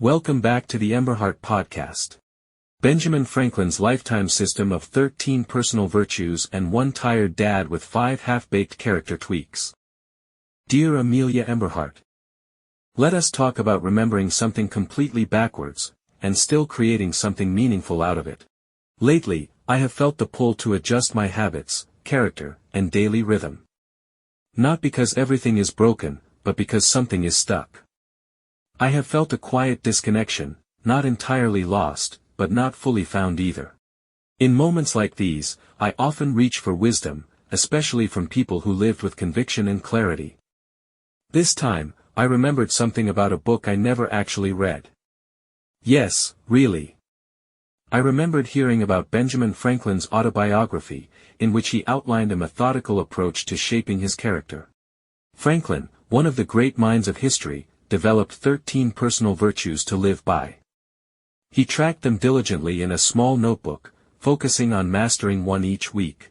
Welcome back to the Emberhart podcast. Benjamin Franklin's lifetime system of 13 personal virtues and one tired dad with 5 half-baked character tweaks. Dear Amelia Emberhart, let us talk about remembering something completely backwards, and still creating something meaningful out of it. Lately, I have felt the pull to adjust my habits, character, and daily rhythm. Not because everything is broken, but because something is stuck. I have felt a quiet disconnection, not entirely lost, but not fully found either. In moments like these, I often reach for wisdom, especially from people who lived with conviction and clarity. This time, I remembered something about a book I never actually read. Yes, really. I remembered hearing about Benjamin Franklin's Autobiography, in which he outlined a methodical approach to shaping his character. Franklin, one of the great minds of history, developed 13 personal virtues to live by. He tracked them diligently in a small notebook, focusing on mastering one each week.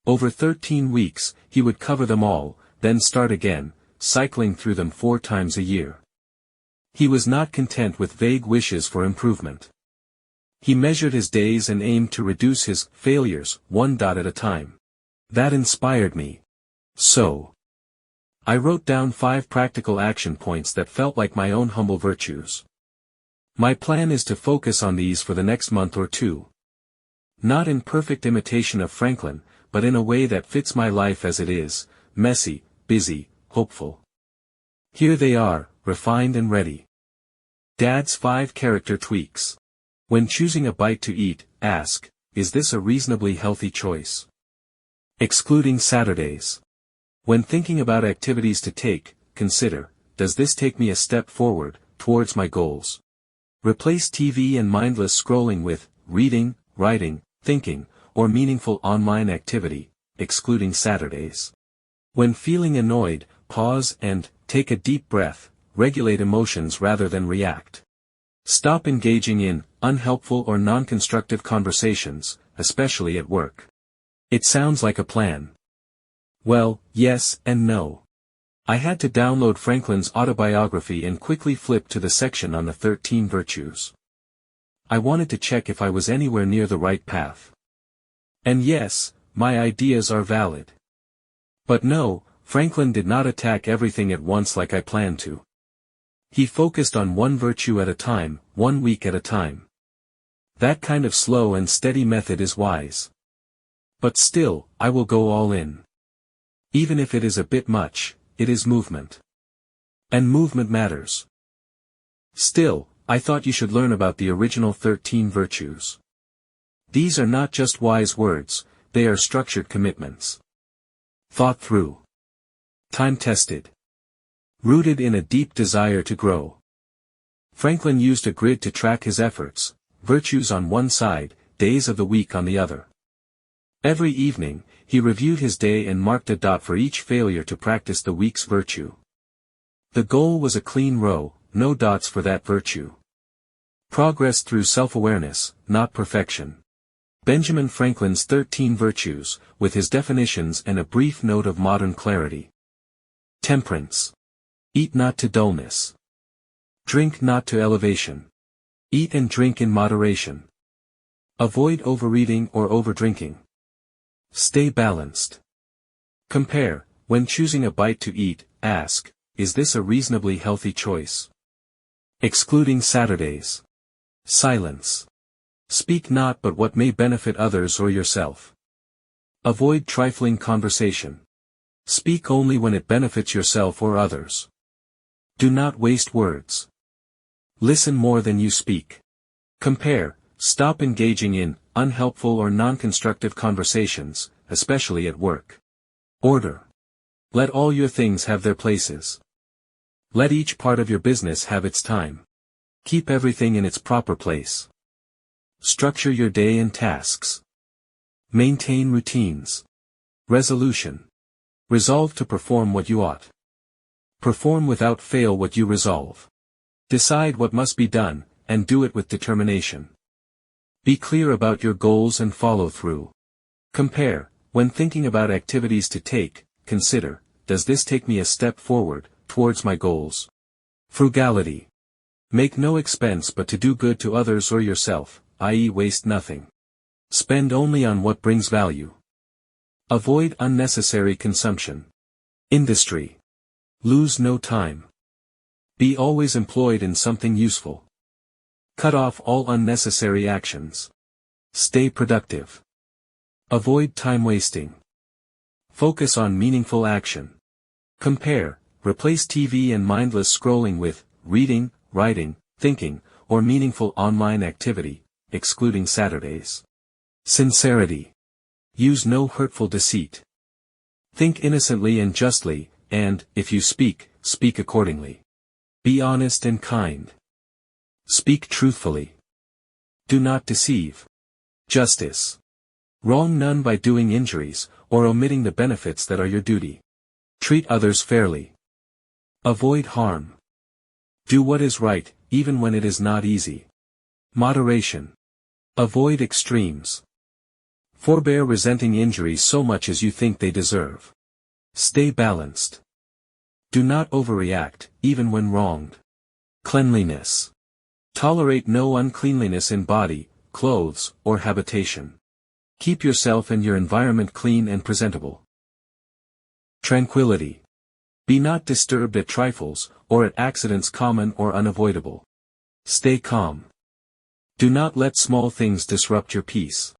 Over 13 weeks, he would cover them all, then start again, cycling through them 4 times a year. He was not content with vague wishes for improvement. He measured his days and aimed to reduce his failures, one dot at a time. That inspired me. So I wrote down 5 practical action points that felt like my own humble virtues. My plan is to focus on these for the next month or 2. Not in perfect imitation of Franklin, but in a way that fits my life as it is, messy, busy, hopeful. Here they are, refined and ready. Dad's 5 character tweaks. When choosing a bite to eat, ask, is this a reasonably healthy choice? Excluding Saturdays. When thinking about activities to take, consider, does this take me a step forward, towards my goals? Replace TV and mindless scrolling with reading, writing, thinking, or meaningful online activity, excluding Saturdays. When feeling annoyed, pause and take a deep breath, regulate emotions rather than react. Stop engaging in unhelpful or non-constructive conversations, especially at work. It sounds like a plan. Well, yes and no. I had to download Franklin's Autobiography and quickly flip to the section on the 13 virtues. I wanted to check if I was anywhere near the right path. And yes, my ideas are valid. But no, Franklin did not attack everything at once like I planned to. He focused on one virtue at a time, 1 week at a time. That kind of slow and steady method is wise. But still, I will go all in. Even if it is a bit much, it is movement. And movement matters. Still, I thought you should learn about the original 13 virtues. These are not just wise words, they are structured commitments. Thought through. Time-tested. Rooted in a deep desire to grow. Franklin used a grid to track his efforts, virtues on one side, days of the week on the other. Every evening, he reviewed his day and marked a dot for each failure to practice the week's virtue. The goal was a clean row, no dots for that virtue. Progress through self-awareness, not perfection. Benjamin Franklin's 13 virtues, with his definitions and a brief note of modern clarity. Temperance. Eat not to dullness. Drink not to elevation. Eat and drink in moderation. Avoid overeating or overdrinking. Stay balanced. Compare, when choosing a bite to eat, ask, is this a reasonably healthy choice? Excluding Saturdays. Silence. Speak not but what may benefit others or yourself. Avoid trifling conversation. Speak only when it benefits yourself or others. Do not waste words. Listen more than you speak. Compare, stop engaging in unhelpful or non-constructive conversations, especially at work. Order. Let all your things have their places. Let each part of your business have its time. Keep everything in its proper place. Structure your day and tasks. Maintain routines. Resolution. Resolve to perform what you ought. Perform without fail what you resolve. Decide what must be done, and do it with determination. Be clear about your goals and follow through. Compare, when thinking about activities to take, consider, does this take me a step forward, towards my goals? Frugality. Make no expense but to do good to others or yourself, i.e. waste nothing. Spend only on what brings value. Avoid unnecessary consumption. Industry. Lose no time. Be always employed in something useful. Cut off all unnecessary actions. Stay productive. Avoid time wasting. Focus on meaningful action. Compare, replace TV and mindless scrolling with reading, writing, thinking, or meaningful online activity, excluding Saturdays. Sincerity. Use no hurtful deceit. Think innocently and justly, and, if you speak, speak accordingly. Be honest and kind. Speak truthfully. Do not deceive. Justice. Wrong none by doing injuries, or omitting the benefits that are your duty. Treat others fairly. Avoid harm. Do what is right, even when it is not easy. Moderation. Avoid extremes. Forbear resenting injuries so much as you think they deserve. Stay balanced. Do not overreact, even when wronged. Cleanliness. Tolerate no uncleanliness in body, clothes, or habitation. Keep yourself and your environment clean and presentable. Tranquility. Be not disturbed at trifles, or at accidents common or unavoidable. Stay calm. Do not let small things disrupt your peace.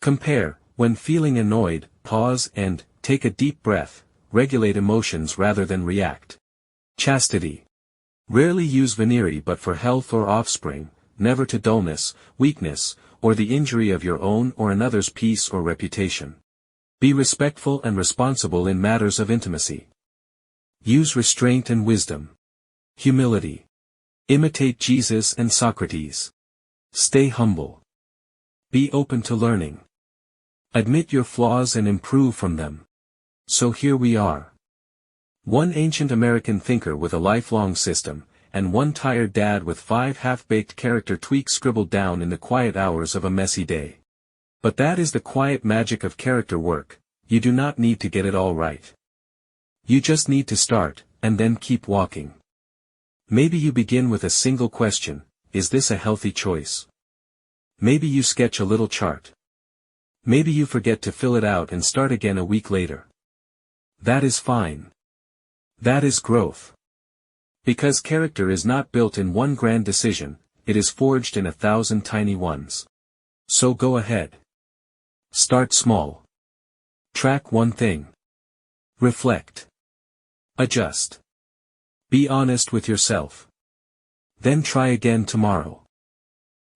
Compare, when feeling annoyed, pause and, take a deep breath, regulate emotions rather than react. Chastity. Rarely use venery but for health or offspring, never to dullness, weakness, or the injury of your own or another's peace or reputation. Be respectful and responsible in matters of intimacy. Use restraint and wisdom. Humility. Imitate Jesus and Socrates. Stay humble. Be open to learning. Admit your flaws and improve from them. So here we are. One ancient American thinker with a lifelong system, and one tired dad with 5 half-baked character tweaks scribbled down in the quiet hours of a messy day. But that is the quiet magic of character work. You do not need to get it all right. You just need to start, and then keep walking. Maybe you begin with a single question: is this a healthy choice? Maybe you sketch a little chart. Maybe you forget to fill it out and start again a week later. That is fine. That is growth. Because character is not built in one grand decision, it is forged in 1,000 tiny ones. So go ahead. Start small. Track one thing. Reflect. Adjust. Be honest with yourself. Then try again tomorrow.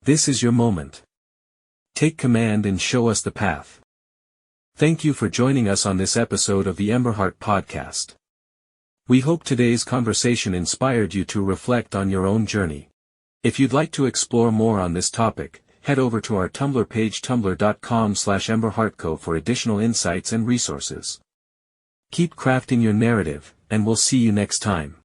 This is your moment. Take command and show us the path. Thank you for joining us on this episode of the Emberhart podcast. We hope today's conversation inspired you to reflect on your own journey. If you'd like to explore more on this topic, head over to our Tumblr page tumblr.com/emberhartco for additional insights and resources. Keep crafting your narrative, and we'll see you next time.